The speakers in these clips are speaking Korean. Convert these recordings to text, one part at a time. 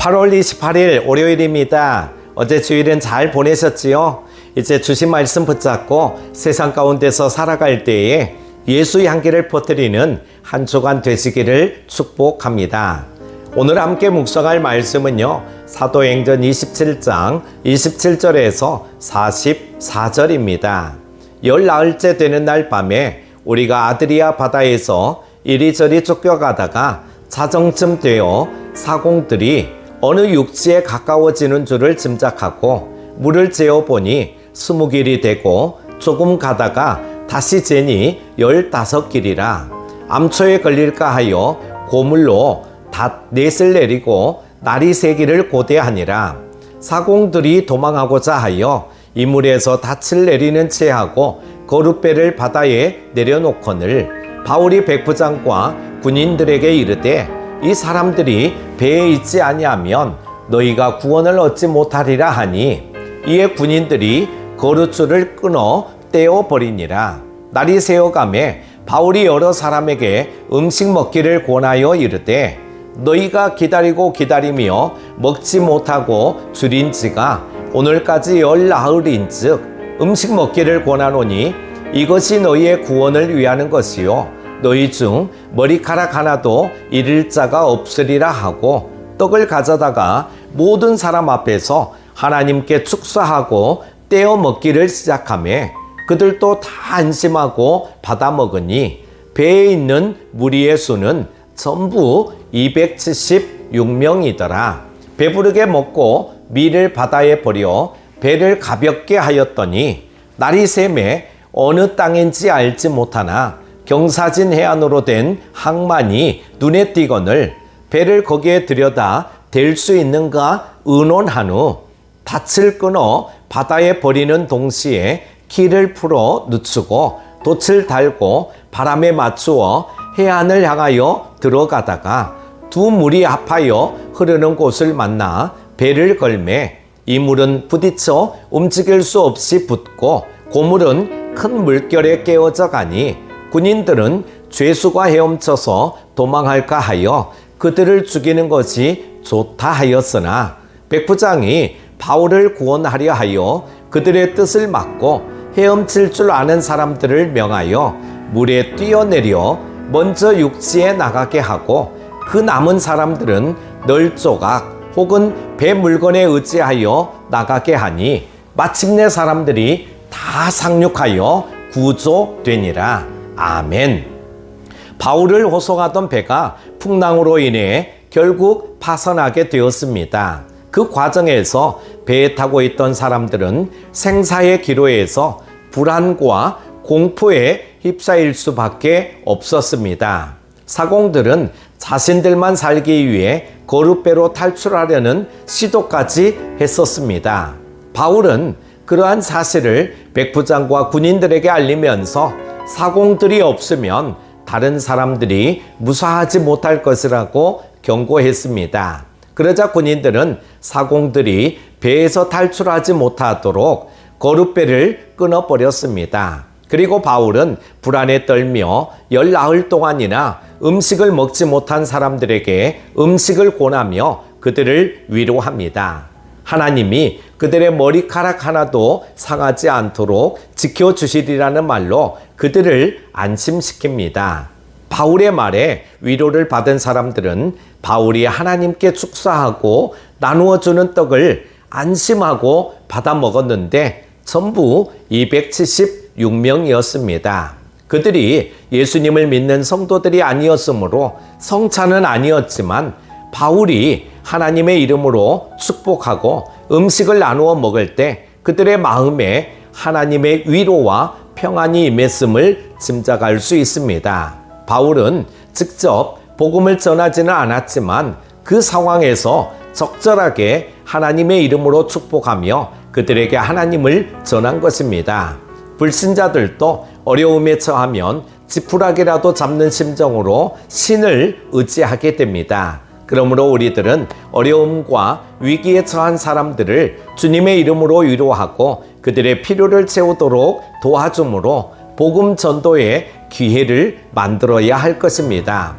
8월 28일 월요일입니다. 어제 주일은 잘 보내셨지요? 이제 주신 말씀 붙잡고 세상 가운데서 살아갈 때에 예수 향기를 퍼뜨리는 한 주간 되시기를 축복합니다. 오늘 함께 묵상할 말씀은요, 사도행전 27장 27절에서 44절입니다. 열나흘째 되는 날 밤에 우리가 아드리아 바다에서 이리저리 쫓겨가다가 자정쯤 되어 사공들이 어느 육지에 가까워지는 줄을 짐작하고 물을 재어보니 20길이 되고 조금 가다가 다시 재니 15길이라 암초에 걸릴까 하여 고물로 닷넷을 내리고 날이 새기를 고대하니라. 사공들이 도망하고자 하여 이물에서 닻을 내리는 채하고 거룻배를 바다에 내려놓거늘 바울이 백부장과 군인들에게 이르되 이 사람들이 배에 있지 아니하면 너희가 구원을 얻지 못하리라 하니, 이에 군인들이 거룻줄을 끊어 떼어버리니라. 날이 새어가매 바울이 여러 사람에게 음식 먹기를 권하여 이르되 너희가 기다리고 기다리며 먹지 못하고 줄인 지가 오늘까지 열나흘인즉 음식 먹기를 권하노니 이것이 너희의 구원을 위하는 것이요 너희 중 머리카락 하나도 잃을 자가 없으리라 하고 떡을 가져다가 모든 사람 앞에서 하나님께 축사하고 떼어 먹기를 시작하며 그들도 다 안심하고 받아 먹으니 배에 있는 무리의 수는 전부 276명이더라. 배부르게 먹고 밀을 바다에 버려 배를 가볍게 하였더니 날이 새매 어느 땅인지 알지 못하나 경사진 해안으로 된 항만이 눈에 띄거늘 배를 거기에 들여다 댈 수 있는가 의논한 후 닻을 끊어 바다에 버리는 동시에 키를 풀어 늦추고 돛을 달고 바람에 맞추어 해안을 향하여 들어가다가 두 물이 합하여 흐르는 곳을 만나 배를 걸매 이 물은 부딪혀 움직일 수 없이 붙고 고물은 큰 물결에 깨어져 가니 군인들은 죄수가 헤엄쳐서 도망할까 하여 그들을 죽이는 것이 좋다 하였으나 백부장이 바울을 구원하려 하여 그들의 뜻을 막고 헤엄칠 줄 아는 사람들을 명하여 물에 뛰어내려 먼저 육지에 나가게 하고 그 남은 사람들은 널조각 혹은 배 물건에 의지하여 나가게 하니 마침내 사람들이 다 상륙하여 구조되니라. 아멘. 바울을 호송하던 배가 풍랑으로 인해 결국 파선하게 되었습니다. 그 과정에서 배에 타고 있던 사람들은 생사의 기로에서 불안과 공포에 휩싸일 수밖에 없었습니다. 사공들은 자신들만 살기 위해 거룻배로 탈출하려는 시도까지 했었습니다. 바울은 그러한 사실을 백부장과 군인들에게 알리면서 사공들이 없으면 다른 사람들이 무사하지 못할 것이라고 경고했습니다. 그러자 군인들은 사공들이 배에서 탈출하지 못하도록 거룻배를 끊어버렸습니다. 그리고 바울은 불안에 떨며 열나흘 동안이나 음식을 먹지 못한 사람들에게 음식을 권하며 그들을 위로합니다. 하나님이 그들의 머리카락 하나도 상하지 않도록 지켜주시리라는 말로 그들을 안심시킵니다. 바울의 말에 위로를 받은 사람들은 바울이 하나님께 축사하고 나누어주는 떡을 안심하고 받아 먹었는데 전부 276명이었습니다. 그들이 예수님을 믿는 성도들이 아니었으므로 성찬은 아니었지만 바울이 하나님의 이름으로 축복하고 음식을 나누어 먹을 때 그들의 마음에 하나님의 위로와 평안이 임했음을 짐작할 수 있습니다. 바울은 직접 복음을 전하지는 않았지만 그 상황에서 적절하게 하나님의 이름으로 축복하며 그들에게 하나님을 전한 것입니다. 불신자들도 어려움에 처하면 지푸라기라도 잡는 심정으로 신을 의지하게 됩니다. 그러므로 우리들은 어려움과 위기에 처한 사람들을 주님의 이름으로 위로하고 그들의 필요를 채우도록 도와줌으로 복음 전도의 기회를 만들어야 할 것입니다.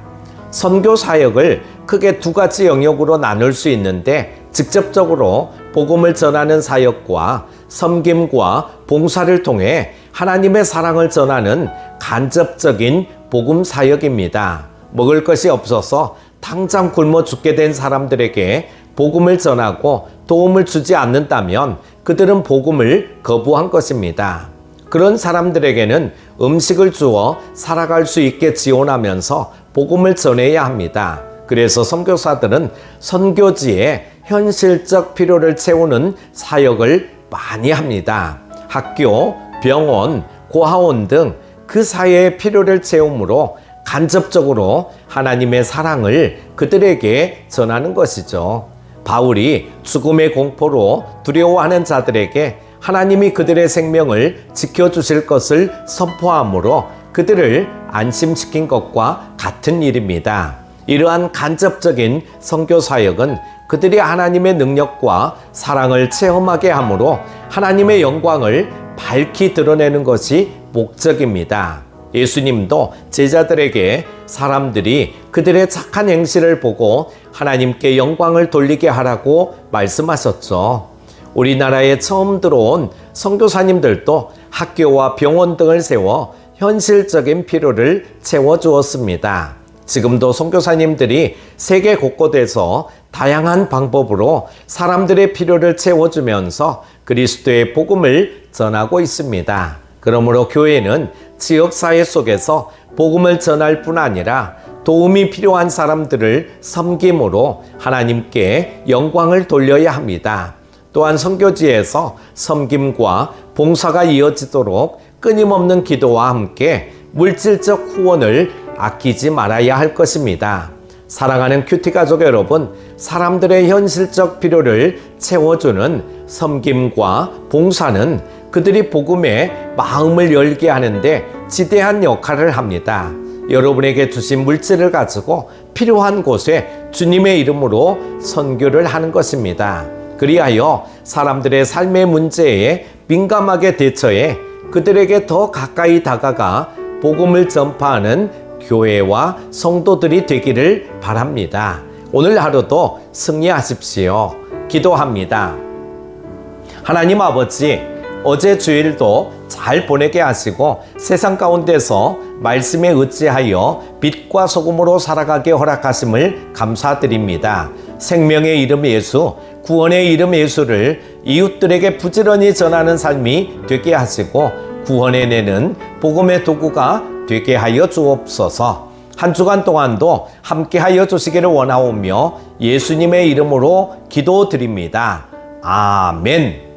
선교 사역을 크게 두 가지 영역으로 나눌 수 있는데, 직접적으로 복음을 전하는 사역과 섬김과 봉사를 통해 하나님의 사랑을 전하는 간접적인 복음 사역입니다. 먹을 것이 없어서 당장 굶어 죽게 된 사람들에게 복음을 전하고 도움을 주지 않는다면 그들은 복음을 거부한 것입니다. 그런 사람들에게는 음식을 주어 살아갈 수 있게 지원하면서 복음을 전해야 합니다. 그래서 선교사들은 선교지의 현실적 필요를 채우는 사역을 많이 합니다. 학교, 병원, 고아원 등 그 사회의 필요를 채우므로 간접적으로 하나님의 사랑을 그들에게 전하는 것이죠. 바울이 죽음의 공포로 두려워하는 자들에게 하나님이 그들의 생명을 지켜주실 것을 선포함으로 그들을 안심시킨 것과 같은 일입니다. 이러한 간접적인 선교 사역은 그들이 하나님의 능력과 사랑을 체험하게 함으로 하나님의 영광을 밝히 드러내는 것이 목적입니다. 예수님도 제자들에게 사람들이 그들의 착한 행실을 보고 하나님께 영광을 돌리게 하라고 말씀하셨죠. 우리나라에 처음 들어온 선교사님들도 학교와 병원 등을 세워 현실적인 필요를 채워주었습니다. 지금도 선교사님들이 세계 곳곳에서 다양한 방법으로 사람들의 필요를 채워주면서 그리스도의 복음을 전하고 있습니다. 그러므로 교회는 지역사회 속에서 복음을 전할 뿐 아니라 도움이 필요한 사람들을 섬김으로 하나님께 영광을 돌려야 합니다. 또한 선교지에서 섬김과 봉사가 이어지도록 끊임없는 기도와 함께 물질적 후원을 아끼지 말아야 할 것입니다. 사랑하는 큐티 가족 여러분, 사람들의 현실적 필요를 채워주는 섬김과 봉사는 그들이 복음에 마음을 열게 하는데 지대한 역할을 합니다. 여러분에게 주신 물질을 가지고 필요한 곳에 주님의 이름으로 선교를 하는 것입니다. 그리하여 사람들의 삶의 문제에 민감하게 대처해 그들에게 더 가까이 다가가 복음을 전파하는 교회와 성도들이 되기를 바랍니다. 오늘 하루도 승리하십시오. 기도합니다. 하나님 아버지, 어제 주일도 잘 보내게 하시고 세상 가운데서 말씀에 의지하여 빛과 소금으로 살아가게 허락하심을 감사드립니다. 생명의 이름 예수, 구원의 이름 예수를 이웃들에게 부지런히 전하는 삶이 되게 하시고 구원해내는 복음의 도구가 되게 하여 주옵소서. 한 주간 동안도 함께하여 주시기를 원하오며 예수님의 이름으로 기도드립니다. 아멘.